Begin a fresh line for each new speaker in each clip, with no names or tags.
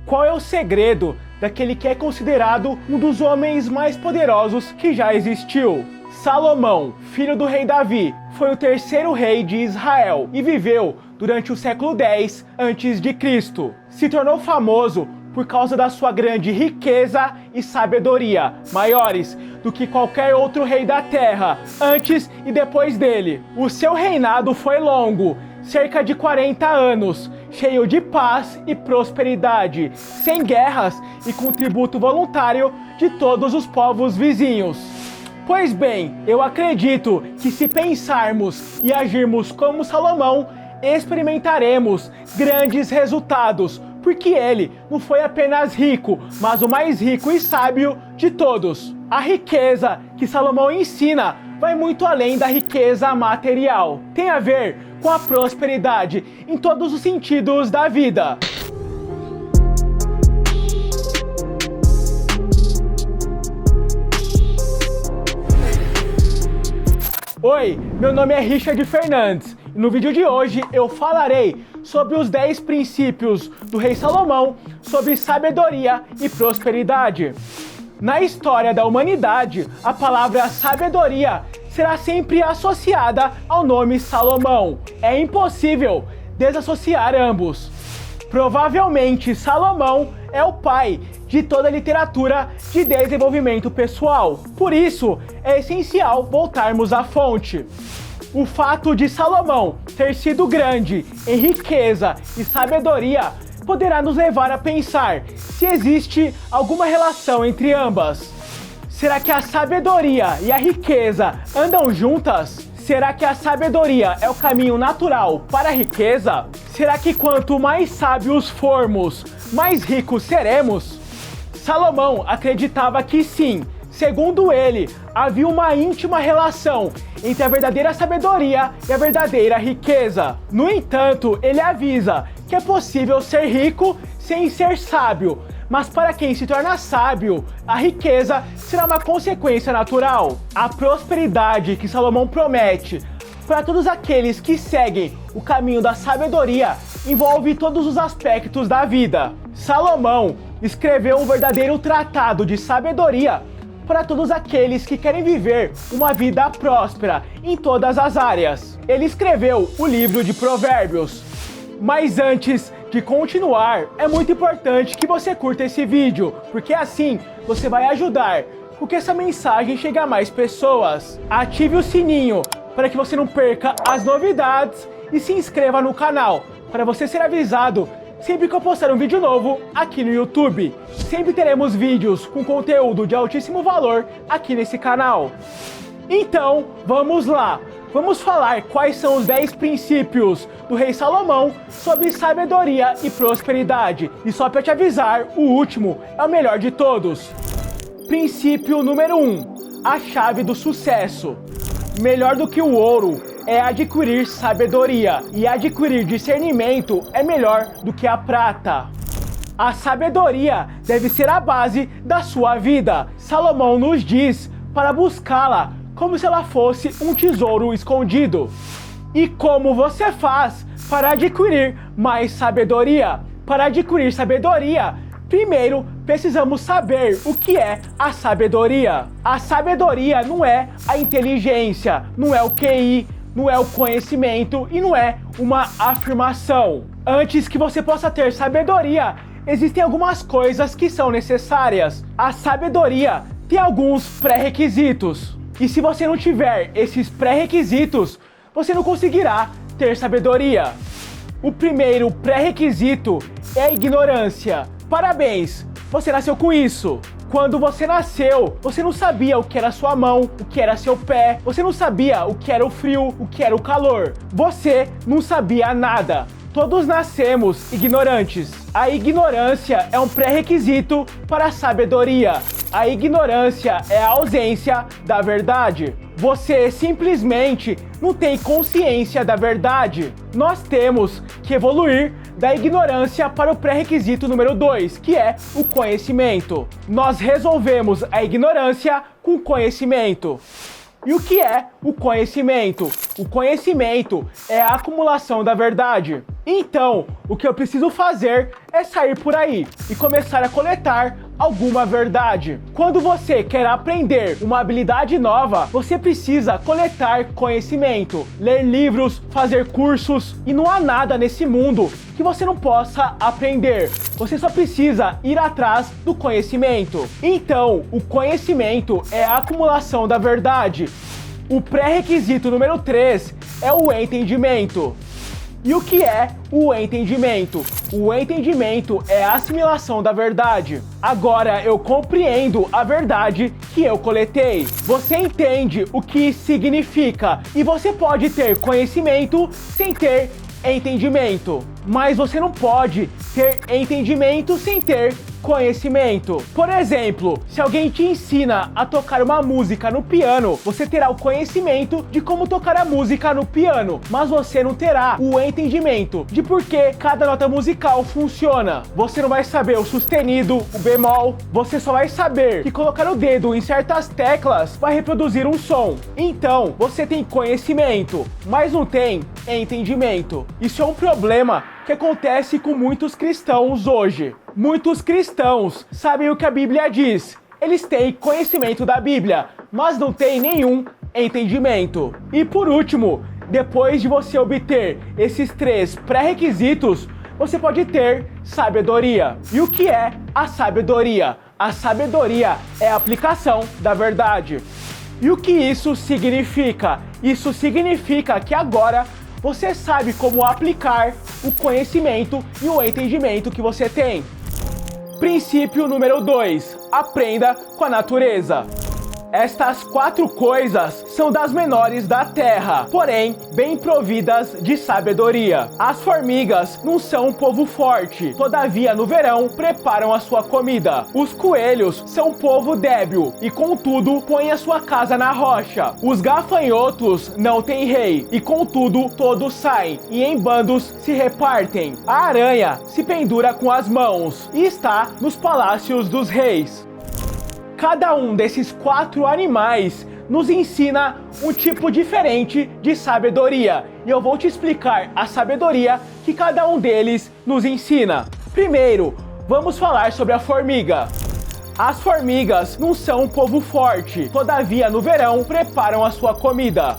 Qual é o segredo daquele que é considerado um dos homens mais poderosos que já existiu? Salomão, filho do rei Davi, foi o terceiro rei de Israel e viveu durante o século X a.C. Se tornou famoso por causa da sua grande riqueza e sabedoria, maiores do que qualquer outro rei da terra, antes e depois dele. O seu reinado foi longo, cerca de 40 anos, cheio de paz e prosperidade, sem guerras e com tributo voluntário de todos os povos vizinhos. Pois bem, eu acredito que se pensarmos e agirmos como Salomão, experimentaremos grandes resultados, porque ele não foi apenas rico, mas o mais rico e sábio de todos. A riqueza que Salomão ensina vai muito além da riqueza material. Tem a ver com a prosperidade em todos os sentidos da vida. Oi, meu nome é Richard Fernandes e no vídeo de hoje eu falarei sobre os 10 princípios do rei Salomão sobre sabedoria e prosperidade. Na história da humanidade, a palavra sabedoria será sempre associada ao nome Salomão. É impossível desassociar ambos. Provavelmente Salomão é o pai de toda a literatura de desenvolvimento pessoal. Por isso, é essencial voltarmos à fonte. O fato de Salomão ter sido grande em riqueza e sabedoria poderá nos levar a pensar se existe alguma relação entre ambas. Será que a sabedoria e a riqueza andam juntas? Será que a sabedoria é o caminho natural para a riqueza? Será que quanto mais sábios formos, mais ricos seremos? Salomão acreditava que sim. Segundo ele, havia uma íntima relação entre a verdadeira sabedoria e a verdadeira riqueza. No entanto, ele avisa que é possível ser rico sem ser sábio, mas para quem se torna sábio, a riqueza será uma consequência natural. A prosperidade que Salomão promete para todos aqueles que seguem o caminho da sabedoria envolve todos os aspectos da vida. Salomão escreveu um verdadeiro tratado de sabedoria para todos aqueles que querem viver uma vida próspera em todas as áreas. Ele escreveu o livro de Provérbios. Mas antes de continuar, é muito importante que você curta esse vídeo, porque assim você vai ajudar com que essa mensagem chegue a mais pessoas. Ative o sininho para que você não perca as novidades e se inscreva no canal para você ser avisado sempre que eu postar um vídeo novo aqui no YouTube. Sempre teremos vídeos com conteúdo de altíssimo valor aqui nesse canal. Então, vamos lá! Vamos falar quais são os 10 princípios do rei Salomão sobre sabedoria e prosperidade. E só para te avisar, o último é o melhor de todos. Princípio número 1. A chave do sucesso. Melhor do que o ouro é adquirir sabedoria, e adquirir discernimento é melhor do que a prata. A sabedoria deve ser a base da sua vida. Salomão nos diz para buscá-la como se ela fosse um tesouro escondido. E como você faz para adquirir mais sabedoria? Para adquirir sabedoria, primeiro precisamos saber o que é a sabedoria. A sabedoria não é a inteligência, não é o QI, não é o conhecimento e não é uma afirmação. Antes que você possa ter sabedoria, existem algumas coisas que são necessárias. A sabedoria tem alguns pré-requisitos. E se você não tiver esses pré-requisitos, você não conseguirá ter sabedoria. O primeiro pré-requisito é a ignorância. Parabéns, você nasceu com isso. Quando você nasceu, você não sabia o que era sua mão, o que era seu pé, você não sabia o que era o frio, o que era o calor. Você não sabia nada. Todos nascemos ignorantes. A ignorância é um pré-requisito para a sabedoria. A ignorância é a ausência da verdade. Você simplesmente não tem consciência da verdade. Nós temos que evoluir da ignorância para o pré-requisito número 2, que é o conhecimento. Nós resolvemos a ignorância com conhecimento. E o que é o conhecimento? O conhecimento é a acumulação da verdade. Então, o que eu preciso fazer é sair por aí e começar a coletar alguma verdade. Quando você quer aprender uma habilidade nova, você precisa coletar conhecimento, ler livros, fazer cursos, e não há nada nesse mundo que você não possa aprender. Você só precisa ir atrás do conhecimento. Então, o conhecimento é a acumulação da verdade. O pré-requisito número 3 é o entendimento. E o que é o entendimento? O entendimento é a assimilação da verdade. Agora eu compreendo a verdade que eu coletei. Você entende o que significa e você pode ter conhecimento sem ter entendimento. Mas você não pode ter entendimento sem ter conhecimento. Por exemplo, se alguém te ensina a tocar uma música no piano, você terá o conhecimento de como tocar a música no piano, mas você não terá o entendimento de por que cada nota musical funciona. Você não vai saber o sustenido, o bemol, você só vai saber que colocar o dedo em certas teclas vai reproduzir um som. Então, você tem conhecimento, mas não tem entendimento. Isso é um problema que acontece com muitos cristãos hoje. Muitos cristãos sabem o que a Bíblia diz. Eles têm conhecimento da Bíblia, mas não têm nenhum entendimento. E por último, depois de você obter esses 3 pré-requisitos, você pode ter sabedoria. E o que é a sabedoria? A sabedoria é a aplicação da verdade. E o que isso significa? Isso significa que agora você sabe como aplicar o conhecimento e o entendimento que você tem. Princípio número 2. Aprenda com a natureza. Estas 4 coisas são das menores da terra, porém bem providas de sabedoria. As formigas não são um povo forte, todavia no verão preparam a sua comida. Os coelhos são um povo débil e contudo põem a sua casa na rocha. Os gafanhotos não têm rei e contudo todos saem e em bandos se repartem. A aranha se pendura com as mãos e está nos palácios dos reis. Cada um desses 4 animais nos ensina um tipo diferente de sabedoria. E eu vou te explicar a sabedoria que cada um deles nos ensina. Primeiro, vamos falar sobre a formiga. As formigas não são um povo forte, todavia no verão preparam a sua comida.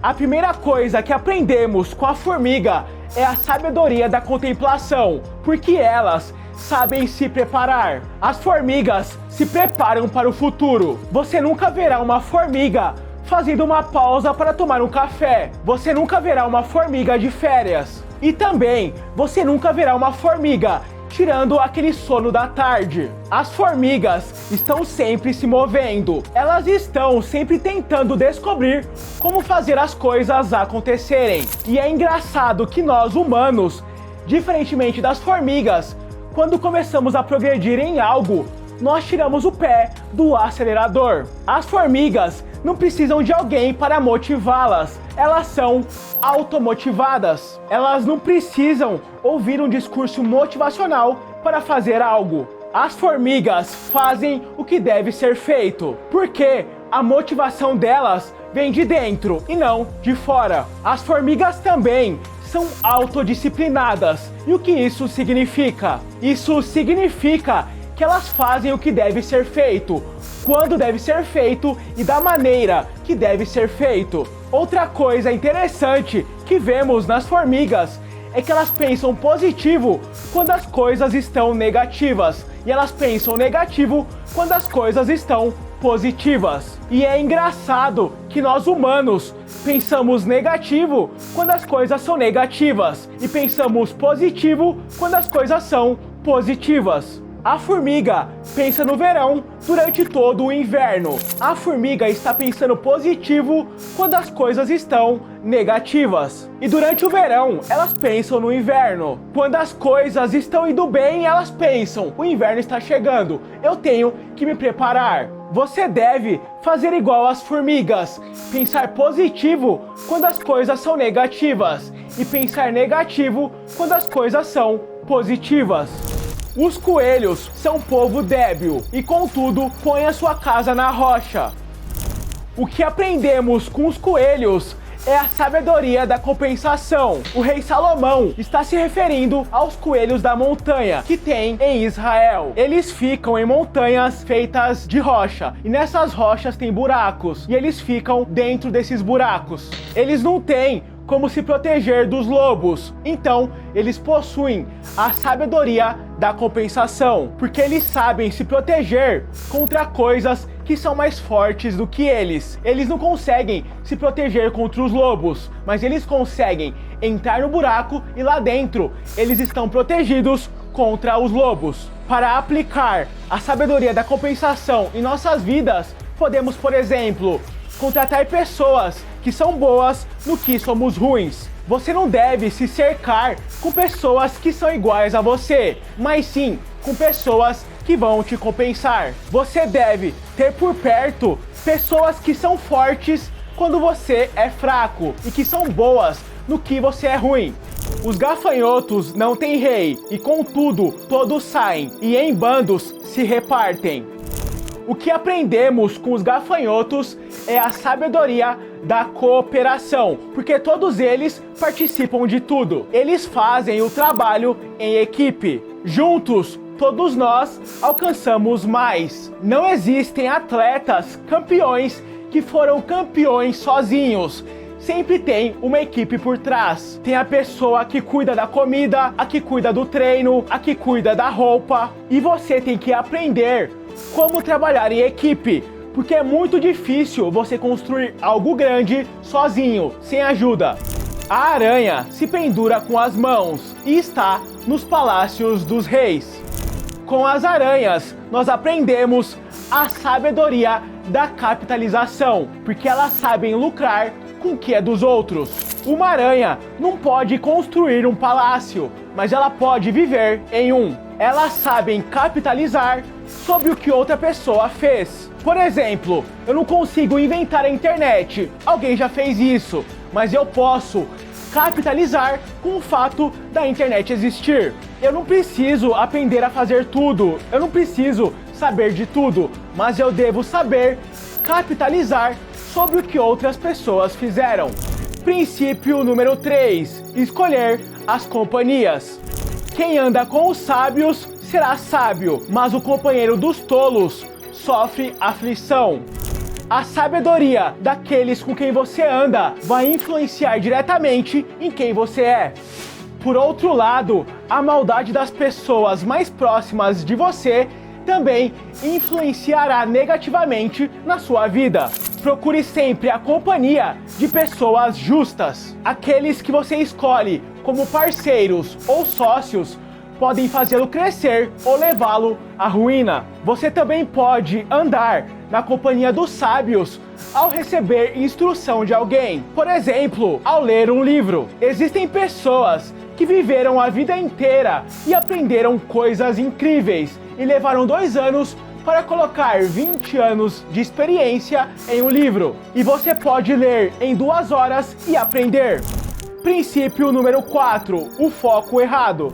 A primeira coisa que aprendemos com a formiga é a sabedoria da contemplação, porque elas sabem se preparar. As formigas se preparam para o futuro. Você nunca verá uma formiga fazendo uma pausa para tomar um café. Você nunca verá uma formiga de férias. E também, você nunca verá uma formiga tirando aquele sono da tarde. As formigas estão sempre se movendo. Elas estão sempre tentando descobrir como fazer as coisas acontecerem. E é engraçado que nós, humanos, diferentemente das formigas, quando começamos a progredir em algo, nós tiramos o pé do acelerador. As formigas não precisam de alguém para motivá-las. Elas são automotivadas. Elas não precisam ouvir um discurso motivacional para fazer algo. As formigas fazem o que deve ser feito, porque a motivação delas vem de dentro e não de fora. As formigas também são autodisciplinadas. E o que isso significa? Isso significa que elas fazem o que deve ser feito, quando deve ser feito e da maneira que deve ser feito. Outra coisa interessante que vemos nas formigas é que elas pensam positivo quando as coisas estão negativas e elas pensam negativo quando as coisas estão positivas. E é engraçado que nós humanos pensamos negativo quando as coisas são negativas e pensamos positivo quando as coisas são positivas. A formiga pensa no verão durante todo o inverno. A formiga está pensando positivo quando as coisas estão negativas. E durante o verão, elas pensam no inverno. Quando as coisas estão indo bem, elas pensam: o inverno está chegando, eu tenho que me preparar. Você deve fazer igual às formigas, pensar positivo quando as coisas são negativas e pensar negativo quando as coisas são positivas. Os coelhos são um povo débil e, contudo, põem a sua casa na rocha. O que aprendemos com os coelhos é a sabedoria da compensação. O rei Salomão está se referindo aos coelhos da montanha que tem em Israel. Eles ficam em montanhas feitas de rocha, e nessas rochas tem buracos, e eles ficam dentro desses buracos. Eles não têm como se proteger dos lobos, então eles possuem a sabedoria da compensação, porque eles sabem se proteger contra coisas que são mais fortes do que eles. Eles não conseguem se proteger contra os lobos, mas eles conseguem entrar no buraco e lá dentro eles estão protegidos contra os lobos. Para aplicar a sabedoria da compensação em nossas vidas, podemos, por exemplo, contratar pessoas que são boas no que somos ruins. Você não deve se cercar com pessoas que são iguais a você, mas sim com pessoas que vão te compensar. Você deve ter por perto pessoas que são fortes quando você é fraco e que são boas no que você é ruim. Os gafanhotos não têm rei e, contudo, todos saem e em bandos se repartem. O que aprendemos com os gafanhotos é a sabedoria da cooperação, porque todos eles participam de tudo. Eles fazem o trabalho em equipe. Juntos, todos nós alcançamos mais. Não existem atletas campeões que foram campeões sozinhos. Sempre tem uma equipe por trás. Tem a pessoa que cuida da comida, a que cuida do treino, a que cuida da roupa. E você tem que aprender como trabalhar em equipe, porque é muito difícil você construir algo grande sozinho, sem ajuda. A aranha se pendura com as mãos e está nos palácios dos reis. Com as aranhas, nós aprendemos a sabedoria da capitalização, porque elas sabem lucrar com o que é dos outros. Uma aranha não pode construir um palácio, mas ela pode viver em um. Elas sabem capitalizar sobre o que outra pessoa fez. Por exemplo, eu não consigo inventar a internet, alguém já fez isso, mas eu posso capitalizar com o fato da internet existir. Eu não preciso aprender a fazer tudo, eu não preciso saber de tudo, mas eu devo saber capitalizar sobre o que outras pessoas fizeram. Princípio número 3: escolher as companhias. Quem anda com os sábios será sábio, mas o companheiro dos tolos sofre aflição. A sabedoria daqueles com quem você anda vai influenciar diretamente em quem você é. Por outro lado, a maldade das pessoas mais próximas de você também influenciará negativamente na sua vida. Procure sempre a companhia de pessoas justas. Aqueles que você escolhe como parceiros ou sócios podem fazê-lo crescer ou levá-lo à ruína. Você também pode andar na companhia dos sábios ao receber instrução de alguém. Por exemplo, ao ler um livro. Existem pessoas que viveram a vida inteira e aprenderam coisas incríveis e levaram 2 anos para colocar 20 anos de experiência em um livro. E você pode ler em 2 horas e aprender. Princípio número 4: o foco errado.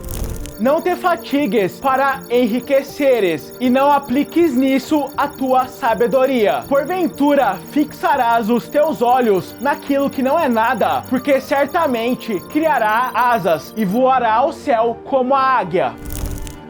Não te fatigues para enriqueceres, e não apliques nisso a tua sabedoria. Porventura, fixarás os teus olhos naquilo que não é nada, porque certamente criará asas e voará ao céu como a águia.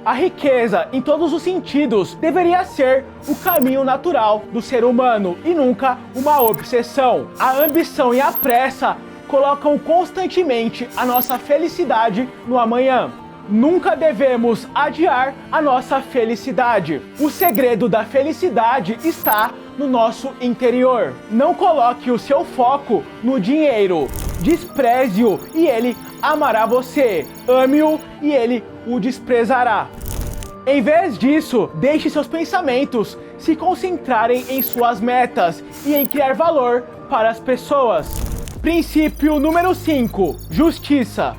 A riqueza, em todos os sentidos, deveria ser o caminho natural do ser humano e nunca uma obsessão. A ambição e a pressa colocam constantemente a nossa felicidade no amanhã. Nunca devemos adiar a nossa felicidade. O segredo da felicidade está no nosso interior. Não coloque o seu foco no dinheiro. Despreze-o e ele amará você. Ame-o e ele o desprezará. Em vez disso, deixe seus pensamentos se concentrarem em suas metas e em criar valor para as pessoas. Princípio número 5: justiça.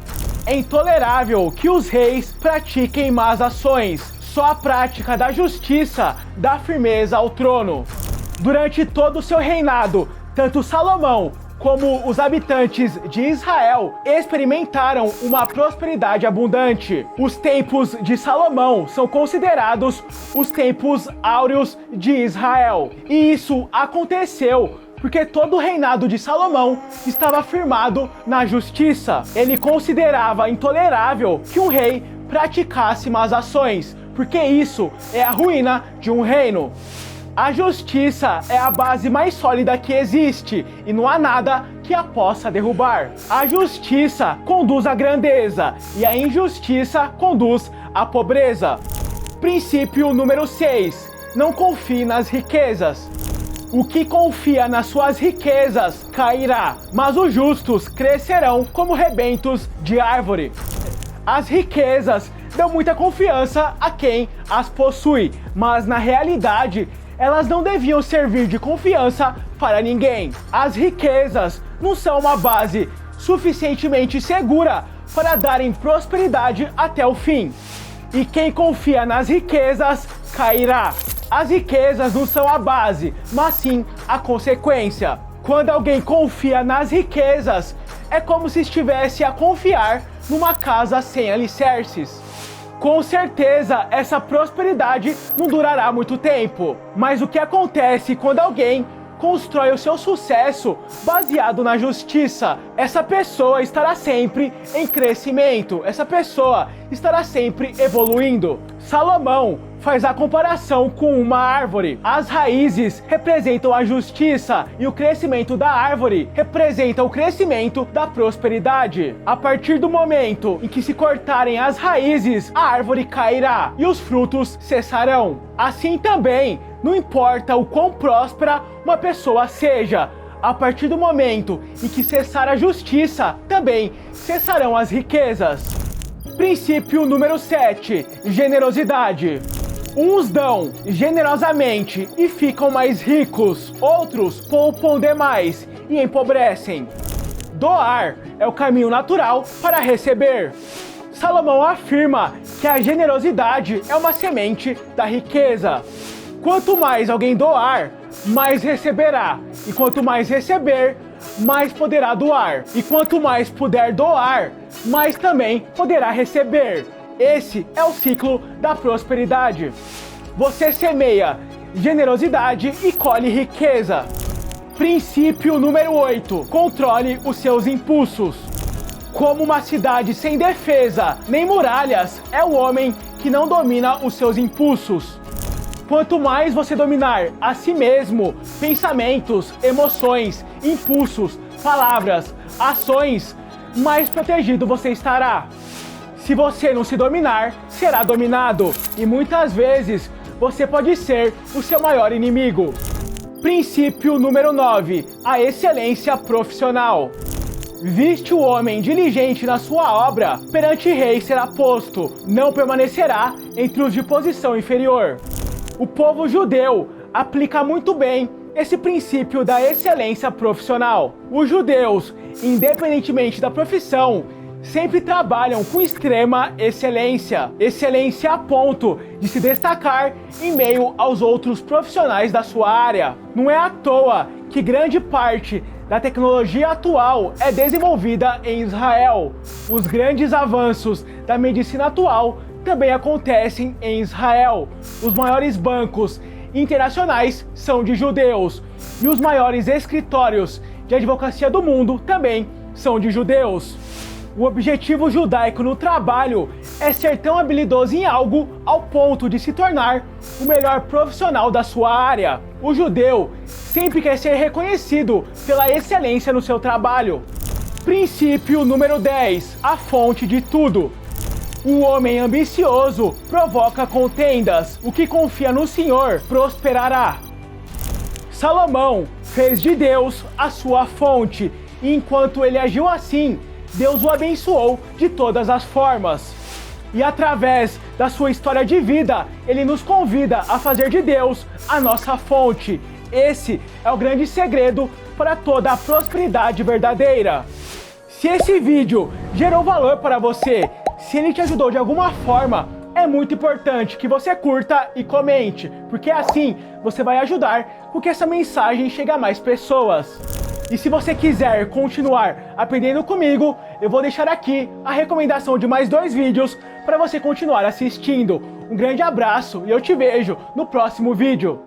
É intolerável que os reis pratiquem más ações. Só a prática da justiça dá firmeza ao trono. Durante todo o seu reinado, tanto Salomão como os habitantes de Israel experimentaram uma prosperidade abundante. Os tempos de Salomão são considerados os tempos áureos de Israel. E isso aconteceu porque todo o reinado de Salomão estava firmado na justiça. Ele considerava intolerável que um rei praticasse más ações, porque isso é a ruína de um reino. A justiça é a base mais sólida que existe e não há nada que a possa derrubar. A justiça conduz à grandeza e a injustiça conduz à pobreza. Princípio número 6. Não confie nas riquezas. O que confia nas suas riquezas cairá, mas os justos crescerão como rebentos de árvore. As riquezas dão muita confiança a quem as possui, mas na realidade elas não deviam servir de confiança para ninguém. As riquezas não são uma base suficientemente segura para darem prosperidade até o fim. E quem confia nas riquezas cairá. As riquezas não são a base, mas sim a consequência. Quando alguém confia nas riquezas, é como se estivesse a confiar numa casa sem alicerces. Com certeza, essa prosperidade não durará muito tempo. Mas o que acontece quando alguém constrói o seu sucesso baseado na justiça? Essa pessoa estará sempre em crescimento, essa pessoa estará sempre evoluindo. Salomão faz a comparação com uma árvore. As raízes representam a justiça e o crescimento da árvore representa o crescimento da prosperidade. A partir do momento em que se cortarem as raízes, a árvore cairá e os frutos cessarão. Assim também, não importa o quão próspera uma pessoa seja, a partir do momento em que cessar a justiça, também cessarão as riquezas. Princípio número 7. Generosidade. Uns dão generosamente e ficam mais ricos, outros poupam demais e empobrecem. Doar é o caminho natural para receber. Salomão afirma que a generosidade é uma semente da riqueza. Quanto mais alguém doar, mais receberá. E quanto mais receber, mais poderá doar. E quanto mais puder doar, mais também poderá receber. Esse é o ciclo da prosperidade. Você semeia generosidade e colhe riqueza. Princípio número 8. Controle os seus impulsos. Como uma cidade sem defesa nem muralhas, é o homem que não domina os seus impulsos. Quanto mais você dominar a si mesmo, pensamentos, emoções, impulsos, palavras, ações, mais protegido você estará. Se você não se dominar, será dominado. E muitas vezes, você pode ser o seu maior inimigo. Princípio número 9. A excelência profissional. Viste o homem diligente na sua obra, perante rei será posto, não permanecerá entre os de posição inferior. O povo judeu aplica muito bem esse princípio da excelência profissional. Os judeus, independentemente da profissão, sempre trabalham com extrema excelência. Excelência a ponto de se destacar em meio aos outros profissionais da sua área. Não é à toa que grande parte da tecnologia atual é desenvolvida em Israel. Os grandes avanços da medicina atual também acontecem em Israel. Os maiores bancos internacionais são de judeus e os maiores escritórios de advocacia do mundo também são de judeus. O objetivo judaico no trabalho é ser tão habilidoso em algo ao ponto de se tornar o melhor profissional da sua área. O judeu sempre quer ser reconhecido pela excelência no seu trabalho. Princípio número 10. A fonte de tudo. O homem ambicioso provoca contendas. O que confia no Senhor prosperará. Salomão fez de Deus a sua fonte, e enquanto ele agiu assim, Deus o abençoou de todas as formas. E através da sua história de vida, ele nos convida a fazer de Deus a nossa fonte. Esse é o grande segredo para toda a prosperidade verdadeira. Se esse vídeo gerou valor para você, se ele te ajudou de alguma forma, é muito importante que você curta e comente, porque assim você vai ajudar com que essa mensagem chegue a mais pessoas. E se você quiser continuar aprendendo comigo, eu vou deixar aqui a recomendação de mais 2 vídeos para você continuar assistindo. Um grande abraço e eu te vejo no próximo vídeo.